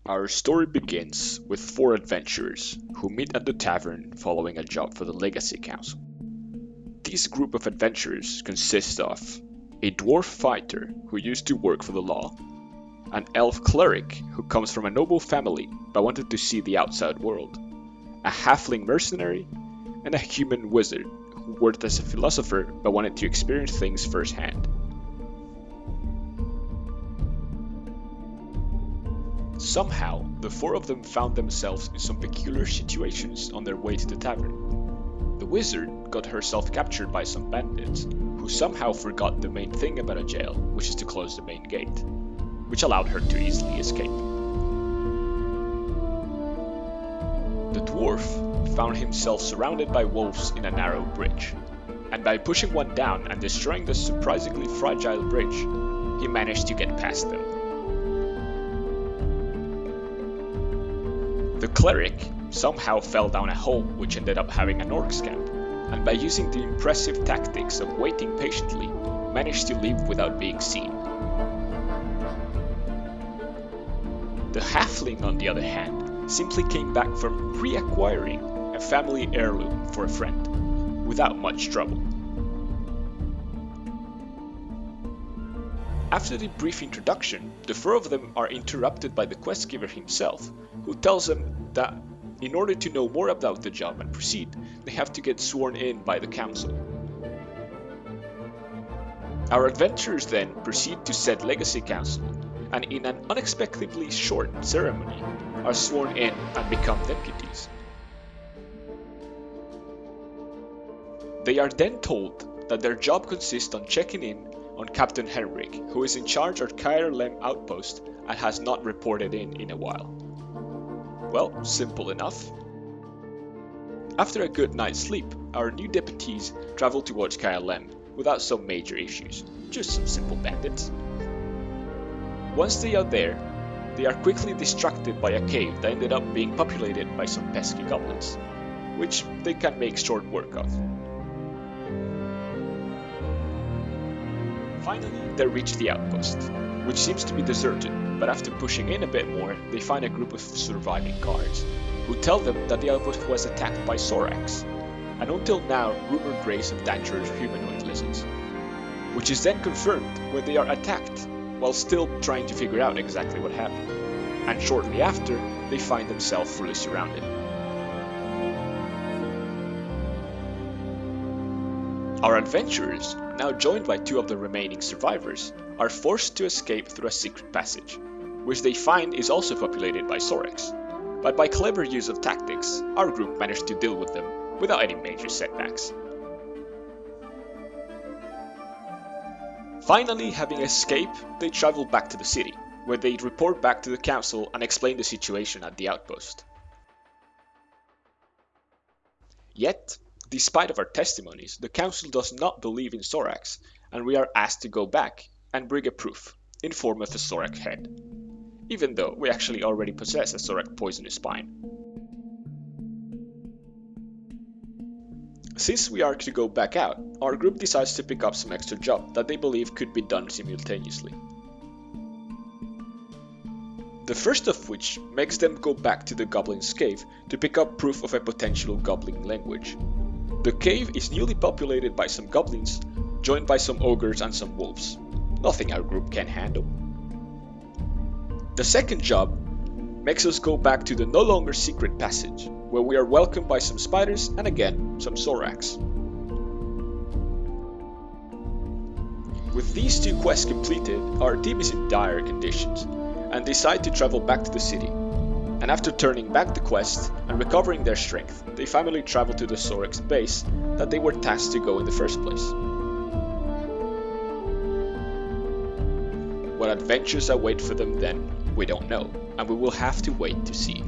Our story begins with four adventurers who meet at the tavern following a job for the Legacy Council. This group of adventurers consists of a dwarf fighter who used to work for the law, an elf cleric who comes from a noble family but wanted to see the outside world, a halfling mercenary, and a human wizard who worked as a philosopher but wanted to experience things firsthand. Somehow, the four of them found themselves in some peculiar situations on their way to the tavern. The wizard got herself captured by some bandits, who somehow forgot the main thing about a jail, which is to close the main gate, which allowed her to easily escape. The dwarf found himself surrounded by wolves in a narrow bridge, and by pushing one down and destroying the surprisingly fragile bridge, he managed to get past them. The cleric somehow fell down a hole which ended up having an orc camp, and by using the impressive tactics of waiting patiently, managed to leave without being seen. The halfling, on the other hand, simply came back from reacquiring a family heirloom for a friend, without much trouble. After the brief introduction, the four of them are interrupted by the quest giver himself, who tells them that in order to know more about the job and proceed, they have to get sworn in by the council. Our adventurers then proceed to said Legacy Council, and in an unexpectedly short ceremony, are sworn in and become deputies. They are then told that their job consists on checking in on Captain Henrik, who is in charge of Lem outpost and has not reported in a while. Well, simple enough. After a good night's sleep, our new deputies travel towards Lem without some major issues, just some simple bandits. Once they are there, they are quickly distracted by a cave that ended up being populated by some pesky goblins, which they can make short work of. Finally, they reach the outpost, which seems to be deserted, but after pushing in a bit more, they find a group of surviving guards, who tell them that the outpost was attacked by Sorax, an until now rumored race of dangerous humanoid lizards, which is then confirmed when they are attacked, while still trying to figure out exactly what happened, and shortly after, they find themselves fully surrounded. Our adventurers, now joined by two of the remaining survivors, are forced to escape through a secret passage, which they find is also populated by Sorax. But by clever use of tactics, our group managed to deal with them without any major setbacks. Finally, having escaped, they travel back to the city, where they report back to the council and explain the situation at the outpost. Yet, despite of our testimonies, the council does not believe in Sorax, and we are asked to go back and bring a proof in form of a Sorax head, even though we actually already possess a Sorax poisonous spine. Since we are to go back out, our group decides to pick up some extra job that they believe could be done simultaneously. The first of which makes them go back to the Goblin's cave to pick up proof of a potential Goblin language. The cave is newly populated by some goblins, joined by some ogres and some wolves. Nothing our group can handle. The second job makes us go back to the no longer secret passage, where we are welcomed by some spiders and again some Sorax. With these two quests completed, our team is in dire conditions, and decide to travel back to the city. And after turning back the quest and recovering their strength, they finally travel to the Sorax base that they were tasked to go in the first place. What adventures await for them then, we don't know, and we will have to wait to see.